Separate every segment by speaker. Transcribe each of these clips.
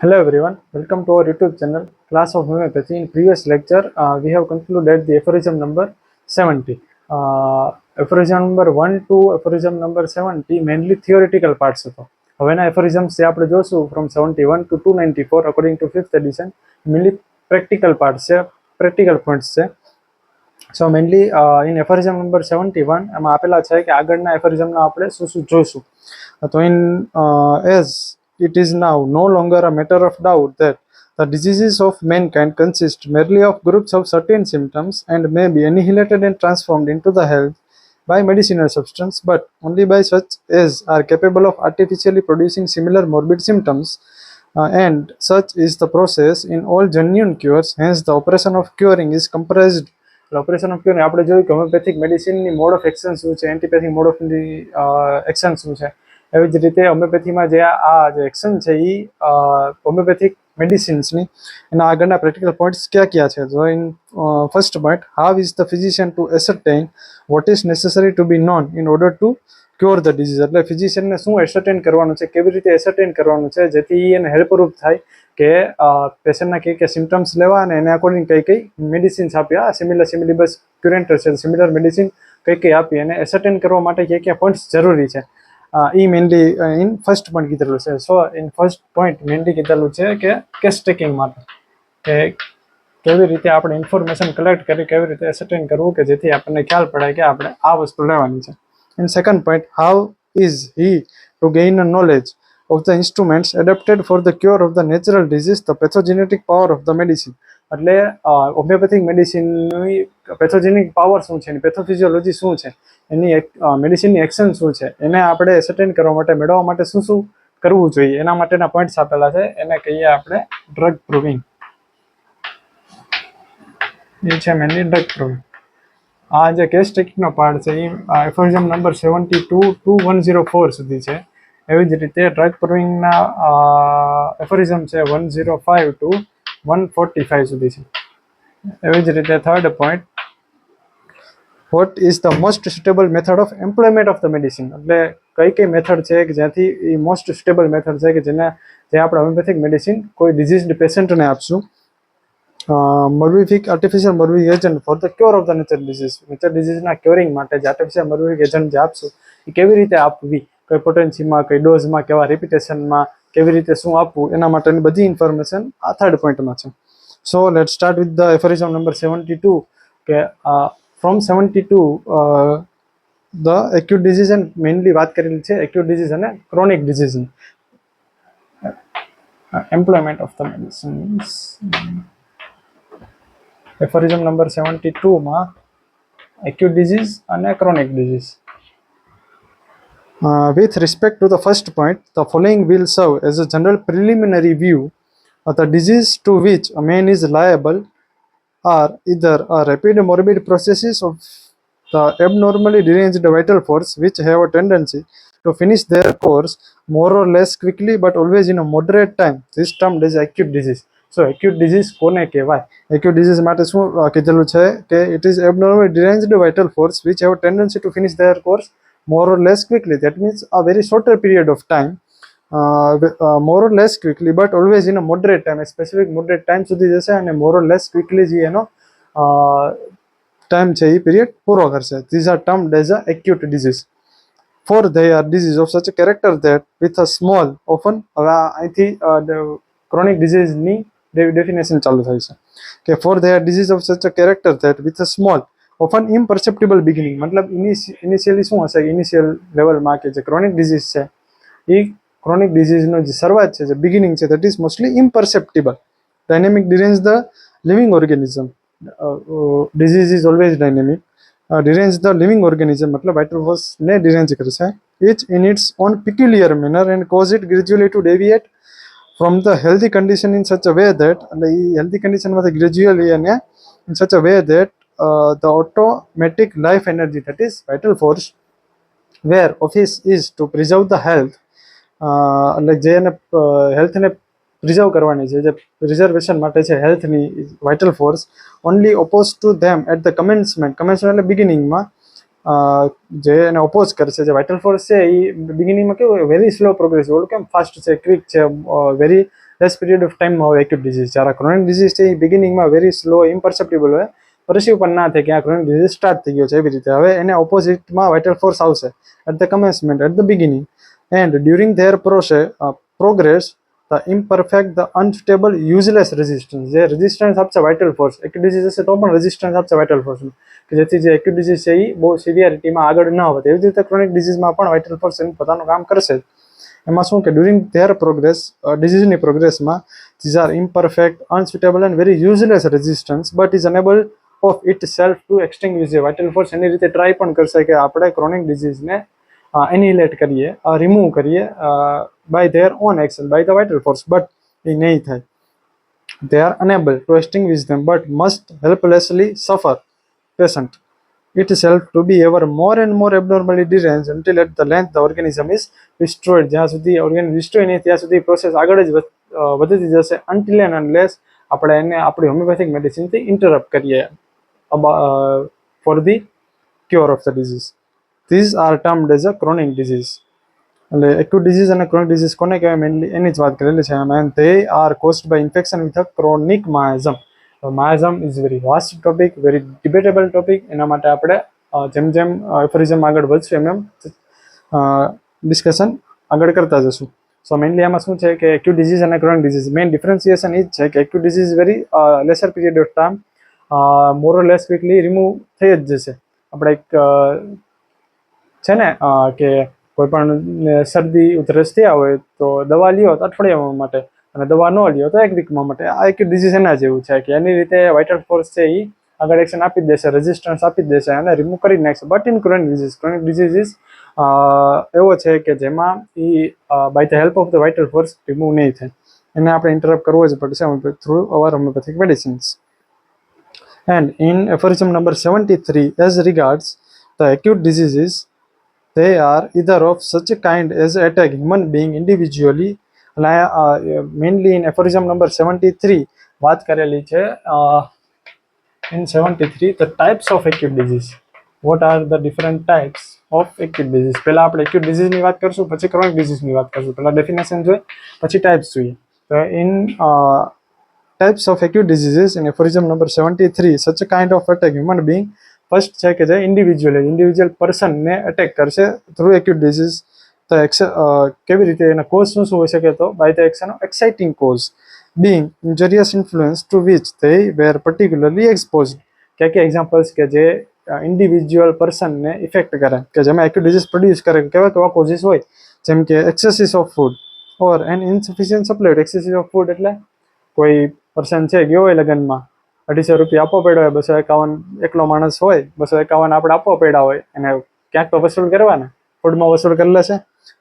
Speaker 1: Hello everyone, welcome to our YouTube channel, Class of Homeopathy. In previous lecture, we have concluded the aphorism number 70. Aphorism number 1 to aphorism number 70 mainly theoretical parts હતો. હવેના aphorisms જે આપણે જોશું from 71 to 294 according to 5th edition mainly practical parts છે, practical points છે. So mainly in aphorism number 71 એમાં આપેલા છે કે આગળના aphorismના આપણે શું જોઈશું. તો in as it is now no longer a matter of doubt that the diseases of mankind consist merely of groups of certain symptoms and may be annihilated and transformed into the health by medicinal substance, but only by such as are capable of artificially producing similar morbid symptoms, and such is the process in all genuine cures. Hence the operation of curing is comprised. Operation of cure આપણે જોયું કે homeopathic મેડિસિનની mode of action શું છે, એન્ટીપેથિક mode of action શું છે. એવી જ રીતે હોમિયોપેથીમાં જે આ જે એક્શન છે એ હોમિયોપેથિક મેડિસિન્સની એના આગળના પ્રેક્ટિકલ પોઈન્ટ્સ ક્યાં છે. તો in first point, how is the physician to ascertain what is necessary to be known in order to cure the disease. એટલે ફિઝિશિયનને શું એસર્ટેઇન કરવાનું છે, કેવી રીતે એસર્ટેઇન કરવાનું છે જેથી એને હેલ્પરૂપ થાય કે પેશન્ટના કઈ કઈ સિમ્ટમ્સ લેવા અને એને અકોર્ડિંગ કઈ મેડિસિન્સ આપી, સિમિલર ક્યુરેન્ટર છે, સિમિલર મેડિસિન કઈ આપી અને એસર્ટેન કરવા માટે ક્યાં પોઈન્ટ્સ જરૂરી છે એ મેઇનલી ઇન ફર્સ્ટ પોઈન્ટ કીધેલું છે. સો ઇન ફર્સ્ટ પોઈન્ટ મેઇનલી કીધેલું છે કે કેસ ટેકિંગ માટે, કે કેવી રીતે આપણે ઇન્ફોર્મેશન કલેક્ટ કરી, કેવી રીતે એસર્ટેન કરવું કે જેથી આપણને ખ્યાલ પડે કે આપણે આ વસ્તુ લેવાની છે. In second point, how is he two gain a knowledge of the instruments adapted for the cure of the natural disease, the pathogenetic power of the medicine. એટલે હોમિયોપેથિક મેડિસિનની પેથોજેનિક પાવર શું છે, એની પેથોફિઝિયોલોજી શું છે, એની મેડિસિનની એક્શન શું છે, એને આપણે એસર્ટેન કરવા માટે, મેળવવા માટે શું શું કરવું જોઈએ એના માટેના પોઈન્ટ્સ આપેલા છે. એને કહીએ આપણે ડ્રગ પ્રૂવિંગ. એ છે મેનલી ડ્રગ પ્રૂવિંગ. આ જે કેસ ટેકિંગનો પાર્ટ છે એ એફોરિઝમ નંબર 72 to 104 સુધી છે. એવી જ રીતે ડ્રગ પ્રૂવિંગના એફોરિઝમ છે 105 to 145 સુધી છે. એવી જ રીતે third point, what is the most suitable method of employment of the medicine. એટલે કઈ મેથડ છે કે જ્યાંથી એ મોસ્ટ સુટેબલ મેથડ છે કે જે આપણે હોમિયોપેથિક મેડિસિન કોઈ ડિઝીઝડ પેશન્ટને આપશું. Morbific artificial morbific agent for the cure of the nature ડિઝીઝના ક્યોરિંગ માટે જે આર્ટિફિશિયલ મોર્બિફિક એજન્ટ જે આપશું એ કેવી રીતે આપવી, કઈ પોટેન્સીમાં, કઈ ડોઝમાં, કેવા રિપીટેશનમાં, કેવી રીતે શું આપવું, એના માટેની બધી ઇન્ફોર્મેશન આ થર્ડ પોઈન્ટમાં છે. So let start with the aphorism number 72 કે from 72 the acute disease and mainly વાત કરેલી છે એક્યુટ ડિઝીઝ અને ક્રોનિક ડિઝીઝની employment of the medicines. Aphorism number 72 માં એક્યુટ ડિઝીઝ અને chronic disease. With respect to the first point, the following will serve as a general preliminary view of the disease to which a man is liable are either a rapid morbid processes of the abnormally deranged vital force which have a tendency to finish their course more or less quickly but always in a moderate time. This termed as acute disease. So acute disease કોને કહેવાય? Acute disease માટે શું કીધેલું છે કે it is abnormally deranged vital force which have tendency to finish their course more or less quickly. That means a very shorter period of time, more or less quickly, but always in a moderate time, a specific moderate time સુધી જશે અને more or less quickly જે એનો time છે એ period પૂરો કરશે. These are termed as a acute disease. For they are disease of such a character that with a small, often હવે અહીંથી ક્રોનિક ડિઝીઝની ડેફિનેશન ચાલુ થાય છે કે for they are disease of such a character that with a small, often imperceptible beginning. મતલબ initially શું હશે, initial લેવલમાં કે જે ક્રોનિક ડિઝીઝ છે એ ક્રોનિક ડિઝીઝનો જે શરૂઆત છે, જે બિગિનિંગ છે, that is mostly imperceptible. Dynamic derange the living organism. Disease is always dynamic. Derange the living organism મતલબ વાઇટલ ફોર્સને ડિરેન્જ કરશે. Each in its own peculiar manner and cause it gradually to deviate from the healthy condition in such a way that, એટલે એ healthy કન્ડિશનમાંથી gradually અને in such a way that the automatic life energy, that is vital force, where office is to preserve the health, એટલે જે એને હેલ્થને preserve કરવાની છે, જે પ્રિઝર્વેશન માટે છે હેલ્થની vital force, only oppose to them at the commencement એટલે બિગિનિંગમાં જે એને ઓપોઝ કરશે. જે વાઇટલ ફોર્સ છે એ બિગિનિંગમાં કેવું વેરી સ્લો પ્રોગ્રેસ, ઓલું કેમ ફાસ્ટ છે, ક્વિક છે, વેરી લેસ પીરિયડ ઓફ ટાઈમમાં હોય એક્યુટ ડિઝીઝ. જ્યારે ક્રોનિક ડિઝીઝ છે એ બિગિનિંગમાં વેરી સ્લો ઇમ્પરસેપ્ટેબલ હોય, પરસીવ પણ ના થાય કે આ ક્રોનિક ડિઝીઝ સ્ટાર્ટ થઈ ગયો છે એવી રીતે. હવે એને ઓપોઝિટમાં વાઇટલ ફોર્સ આવશે at the commencement, at the beginning, and during their progress the imperfect, the unstable, useless resistance. જે રેઝિસ્ટન્સ આપશે વાઇટલ ફોર્સ, એક્યુટ ડિઝીઝ હશે તો પણ રેઝિસ્ટન્સ આપશે વાઇટલ ફોર્સ, કે જેથી જે એક્યુટ ડિઝીઝ છે એ બહુ સિવિયરિટીમાં આગળ ન વધે. એવી જ રીતે ક્રોનિક ડિઝીઝમાં પણ વાઇટલ ફોર્સ એનું પોતાનું કામ કરશે. એમાં શું કે ડ્યુરિંગ ધેર પ્રોગ્રેસ, ડિઝીઝની પ્રોગ્રેસમાં, these are imperfect, unsuitable and very useless resistance but is unable of itself to extinguish. જે વાઇટલ ફોર્સ એની રીતે ટ્રાય પણ કરશે કે આપણે ક્રોનિક ડિઝીઝને એનિહિલેટ કરીએ, રિમૂવ કરીએ by their own action, by the vital force, but એ નહીં થાય. They are unable to extinguish them but must helplessly suffer patient itself to be ever more and more abnormally deranged until at the length the organism is destroyed. જ્યાં સુધી organism destroy નહીં ત્યાં સુધી process આગળ જ વધતી જશે, until and unless આપણે એને આપણી હોમિયોપેથિક મેડિસિનથી ઇન્ટરપ્ટ કરીએ for the cure of the disease. These are termed as a chronic disease. એટલે એક્યુટ ડિઝીઝ અને ક્રોનિક ડિઝીઝ કોને કહેવાય મેઇનલી એની જ વાત કરેલી છે એમ. And they are caused by infection with a chronic miasm. Miasm is very vast topic, very debatable topic. એના માટે આપણે જેમ જેમ એફોરિઝમ આગળ વધશે એમ એમ ડિસ્કશન આગળ કરતા જશું. સો મેઇનલી આમાં શું છે કે એક્યુટ ડિઝીઝ અને ક્રોનિક ડિઝીઝ મેઇન ડિફરન્સિએશન એ જ છે કે acute disease very lesser period of time, more or less quickly remove થઈ જ જશે. આપણે એક છે ને કે કોઈ પણ શરદી ઉધરસ થયા હોય તો દવા લ્યો તો અઠવાડિયા માટે, અને દવા ન લ્યો તો એક વીકમાં માટે. આ એક્યુટ ડિઝીઝ એના જેવું છે કે એની રીતે વાઇટલ ફોર્સ છે એ આગળ એક્શન આપી જ દેશે, રેઝિસ્ટન્સ આપી જ દેશે અને રિમૂવ કરી જ નાખશે. બટ ઇન ક્રોનિક ડિઝીઝ એવો છે કે જેમાં એ by the help of the vital force remove નહીં થાય, એને આપણે ઇન્ટરપ્ટ કરવો જ પડશે through our homeopathic medicines. And in aphorism number 73, as regards the acute diseases, they are either of such a kind as attack human being individually. Mainly in aphorism number 73 વાત કરેલી છે in 73 the types of acute disease. What are the different types of acute disease? પહેલા આપણે acute disease ની વાત કરશું, પછી chronic disease ની વાત કરશું. પહેલા ડેફિનેશન જોઈએ, પછી types જોઈએ. તો in types of acute diseases in aphorism number 73, such a kind of attack human being, first છે કે જે ઇન્ડિવિજ્યુઅલ પર્સનને અટેક કરશે થ્રુ એક્યુટ ડિઝીઝ. તો કેવી રીતે એના કોઝ શું શું હોઈ શકે? તો by the action of exciting cause, being injurious influence to which they were particularly exposed. ક્યાં એક્ઝામ્પલ્સ કે જે ઇન્ડિવિજ્યુઅલ પર્સનને ઇફેક્ટ કરે, કે જેમાં એક્યુટ ડિઝીઝ પ્રોડ્યુસ કરે, કેવા કોઝિસ હોય? જેમ કે excesses of food or an insufficient supply. Excesses of food એટલે કોઈ પર્સન છે ગયો હોય લગ્નમાં, 250 રૂપિયા આપવો પડ્યો હોય, 251 એકલો માણસ હોય, 251 આપણે આપવો પડ્યા હોય, એને ક્યાંક તો વસૂલ કરવાના, ફૂડમાં વસૂલ કરી લેશે.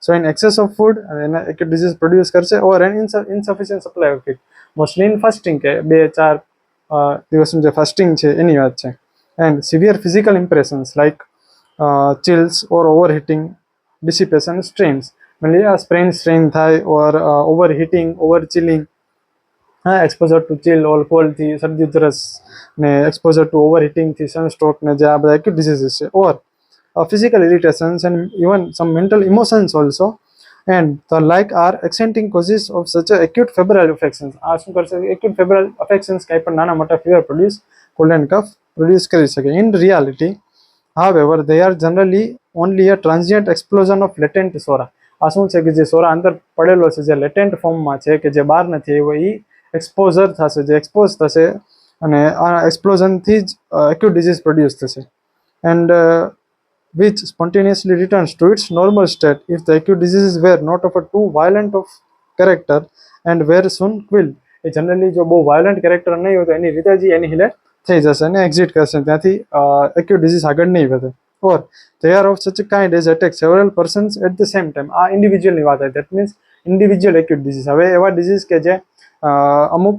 Speaker 1: So in excess of food એને એક્યુટ ડિઝીઝ પ્રોડ્યુસ કરશે. Or an insufficient supply of it, mostly in fasting, કે 2-4 દિવસનું જે ફાસ્ટિંગ છે એની વાત છે. And severe physical impressions like chills or over heating, dissipation, strains. એટલે આ સ્ટ્રેન થાય or over heating, over chilling, exposure to chill or કોલ્ડથી શરદી ઉધરસ, ને એક્સપોઝર ટુ ઓવર હીટિંગથી સનસ્ટ્રોક, ને જે આ બધા એક્યુટ ડિઝીઝીસ છે. ઓર physical irritations and even some mental emotions also, and the like are accenting causes of such a acute febrile affections. આ શું કરશે? acute febrile affections કાંઈ પણ નાના મોટા fever produce, cold and cough produce કરી શકે. In reality, however, they are generally only a transient explosion of latent sora. આ શું છે કે જે સોરા અંદર પડેલો છે, જે લેટેન્ટ ફોર્મમાં છે, કે જે બહાર નથી આવ્યો, એ એક્સપોઝર થશે, જે એક્સપોઝ થશે, અને આ એક્સપ્લોઝનથી જ એક્યુટ ડિઝીઝ પ્રોડ્યુસ થશે. And which spontaneously returns to its normal state if the acute diseases were not of a too violent of character and were soon quelled. A generally જો બહુ વાયોલન્ટ કેરેક્ટર નહીં હોય તો એની રીતે જ એનિહિલેટ થઈ જશે અને એક્ઝિટ કરશે, ત્યાંથી એક્યુટ ડિઝીઝ આગળ નહીં વધે. ઓર they are of such a kind as attack several persons at the same time. આ ઇન્ડિવિજ્યુઅલની વાત થાય, that means individual acute disease. હવે એવા ડિઝીઝ કે જે અમુક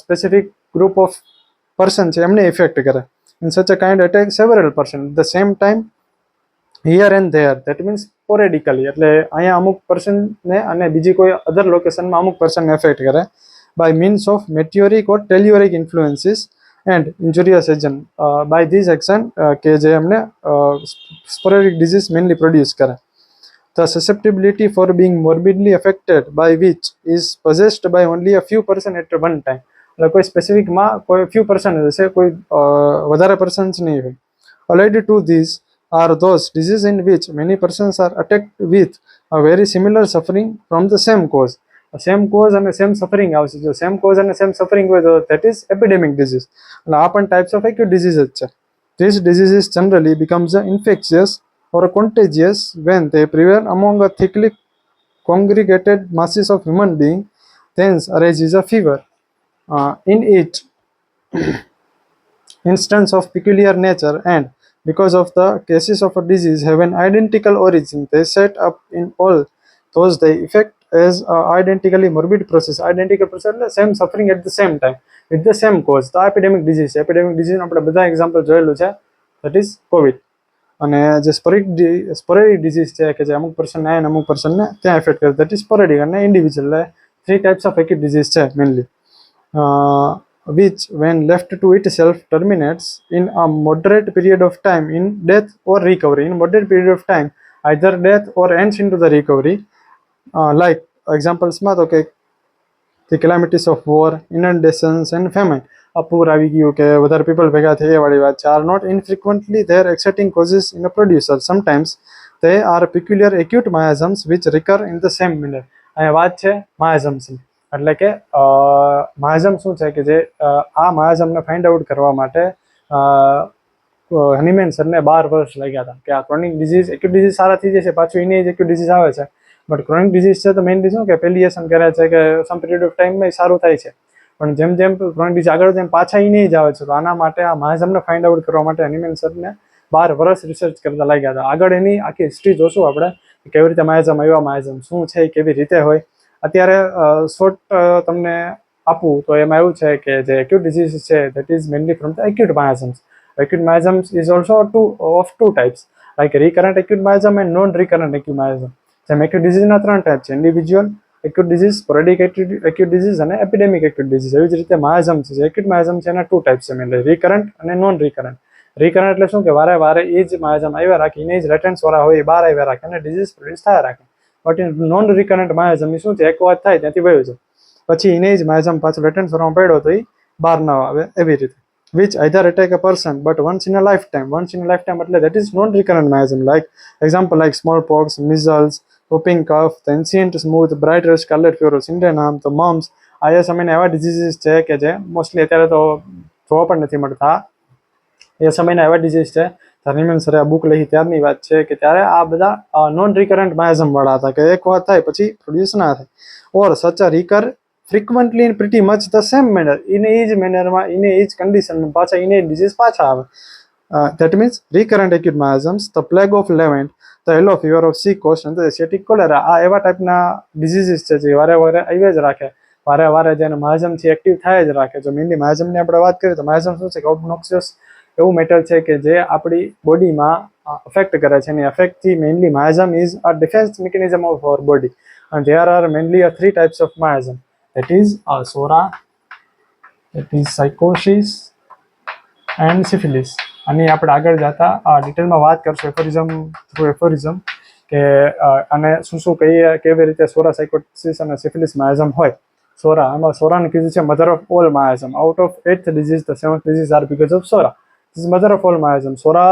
Speaker 1: સ્પેસિફિક ગ્રુપ ઓફ પર્સન છે એમને ઇફેક્ટ કરે. In such a kind attack several person at the same time, here and there, that means sporadically. એટલે અહીંયા અમુક પર્સનને અને બીજી કોઈ અધર લોકેશનમાં અમુક પર્સનને એફેક્ટ કરે by means of meteoric or telluric influences and injurious agent. By these action કે જે એમને સ્પોરેડિક ડિઝીઝ મેઇનલી પ્રોડ્યુસ કરે. The susceptibility for being morbidly affected by which is possessed by only a few person at one time. એટલે કોઈ સ્પેસિફિકમાં કોઈ few person હશે, કોઈ વધારે persons નહીં હોય. Allied to these are those diseases in which many persons are attacked with a very similar suffering from the same cause. Same cause અને same suffering આવશે. જો સેમ કોઝ અને સેમ સફરિંગ હોય તો ધેટ ઇઝ એપિડેમિક ડિઝીઝ. એટલે આ પણ types of acute disease જ છે. These diseases generally becomes infectious or contagious when they prevail among a thickly congregated masses of human beings. Thence arises a fever. In each instance of peculiar nature, and because of the cases of a disease have an identical origin, they set up in all those they effect as a identically morbid process. Identical process એટલે same suffering at the same time with the same cause. તો epidemic disease છે. Epidemic disease આપણે બધા example જોયેલું છે, that is Covid. અને જે સ્પોરેડિક disease છે કે જે અમુક પર્સનને આવે અમુક પર્સનને ત્યાં એફેક્ટ કરે, that is સ્પોરેડિક. અને ઇન્ડિવિજ્યુઅલ, એટલે 3 ટાઈપ્સ ઓફ એક્યુટ ડિઝીઝ છે mainly, which when left to itself terminates in a moderate period of time in death or recovery. In moderate period of time either death or ends into the recovery. Like examples માં તો કે the calamities of war, inundations and famine. આ પૂર આવી ગયું કે વધારે people ભેગા થઈ એ વાળી વાત છે. Are not infrequently their exciting causes in a producer. Sometimes they are peculiar acute miasms which recur in the same manner. અહીંયા વાત છે માયાઝમ્સની. એટલે કે માયાઝમ શું છે કે જે આ માયાઝમને ફાઇન્ડ આઉટ કરવા માટે હનીમેન સરને 12 વર્ષ લાગ્યા હતા કે આ ક્રોનિક ડિઝીઝ, એક્યુટ ડિઝીઝ સારા થઈ જશે, પાછું એને જ એક્યુટ ડિઝીઝ આવે છે. બટ ક્રોનિક ડિઝીઝ છે તો મેઇનલી શું કે પેલિએશન કરે છે કે સમ પીરિયડ ઓફ ટાઈમમાં સારું થાય છે, પણ જેમ જેમ ક્રોનિક ડિઝીઝ આગળ જેમ પાછા એને જ આવે છે. તો આના માટે આ માયાઝમને ફાઇન્ડ આઉટ કરવા માટે હનીમેન સરને 12 વર્ષ રિસર્ચ કરતા લાગ્યા હતા. આગળ એની આખી હિસ્ટ્રી જોશું આપણે, કેવી રીતે માયાઝમ આવ્યા, માયાઝમ શું છે, કેવી રીતે હોય. અત્યારે શોર્ટ તમને આપું તો એમાં એવું છે કે જે એક્યુટ ડિઝીઝ છે that is mainly from the acute miasms. Acute miasms is also two types, like recurrent acute miasm and non-recurrent acute miasm. જેમ એક્યુટ ડિઝીઝના 3 ટાઈપ છે, individual acute disease, sporadic acute disease અને epidemic acute disease. એવી જ રીતે માયાઝમ છે, acute માયાઝમ છે એના 2 ટાઈપ છે મેનલી, રિકરન્ટ અને નોન રિકરન્ટ. રિકરન્ટ એટલે શું કે વારે વારે એ જ માયાઝમ આવ્યા રાખે, એને જ લેટેન્સ વાળા હોય એ બહાર આવ્યા રાખે અને ડિઝીઝ પ્રોડ્યુસ થયા રાખે. બટ નોન રિકરન્ટ માયાઝમ શું છે, એક વાત થાય ત્યાંથી વયું છે, પછી એને જ માયાઝમ પાછું લેટેન્સ વાળામાં પડ્યો તો એ બહાર ન આવે એવી રીતે. Which either attack a person but once in a lifetime. Once in a lifetime એટલે that is non-recurrent miasm. Like example like smallpox, measles, whooping cough, the ancient smooth, bright red scarlet fever, syndrome, the mumps. આ સમયના એવા diseases છે કે જે mostly અત્યારે તો જોવા પણ નથી મળતા. એ સમયના એવા ડિઝીઝ છે. હનીમેન સરે આ બુક લખી ત્યારની વાત છે કે ત્યારે આ બધા નોન રિકરન્ટ માયાઝમ વાળા હતા કે એક વાત થાય પછી પ્રોડ્યુસ ના થાય. ઓર સચ અ રિકર frequently in pretty much the same manner. In each manner માં in each condition માં પાછા in each disease પાછા આવે. That means recurrent acute miasms, the plague of Levant, the yellow fever of sea coast and the asiatic cholera. આ એવા ટાઈપના diseases છે જે વારે વારે આવ્યા જ રાખે, વારે વારે જેને માયાઝમ છે એક્ટિવ થાય જ રાખે. જો મેનલી માયાઝમની આપણે વાત કરીએ તો માયાઝમ શું છે કે ઓબ્નોક્સિયસ એવું મેટર છે કે જે આપણી બોડીમાં અફેક્ટ કરે છે. એની અફેક્ટથી mainly miasm is a defence mechanism of our body. and there are mainly 3 types of miasm. That is SORA, that is psychosis and syphilis. આની આપણે આગળ જતા ડિટેલમાં વાત કરશું એફોરિઝમ કે અને શું કેવી રીતે સોરા, સાયકોસિસ અને સિફિલિસ માયાઝમ હોય. સોરા, આમાં સોરાનું કીધું છે mother of all miasm. Out of 8th disease the 7th disease are because of psora. This is mother of all miasm. Psora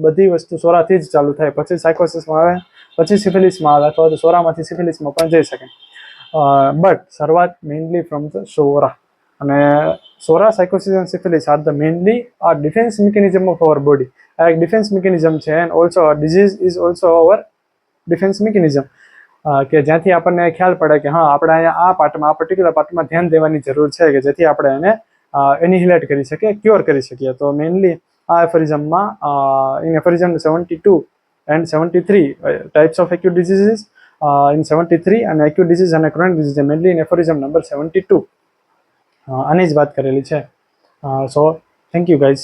Speaker 1: બધી વસ્તુ સોરાથી જ ચાલુ થાય, પછી સાયકોસિસમાં આવે, પછી સિફિલિસમાં આવે, અથવા તો સોરામાંથી સિફિલિસમાં પણ જઈ શકે. બટ શરૂઆત મેઇનલી ફ્રોમ ધ સોરા. અને psora, sycosis and syphilis are the mainly આ defence mechanism of our body. આ એક ડિફેન્સ મિકેનિઝમ છે and also disease is also our defence mechanism. કે જ્યાંથી આપણને ખ્યાલ પડે કે હા આપણે અહીંયા આ પાર્ટમાં, આ પર્ટિક્યુલર પાર્ટમાં ધ્યાન દેવાની જરૂર છે કે જેથી આપણે એને એનિહિલેટ કરી શકીએ, ક્યોર કરી શકીએ. તો મેઇનલી આ એફોરિઝમમાં in એફોરિઝમ 72 and 73 types of acute diseases in 73 and acute disease and chronic disease mainly in aphorism number 72 આની જ વાત કરેલી છે. So thank you guys.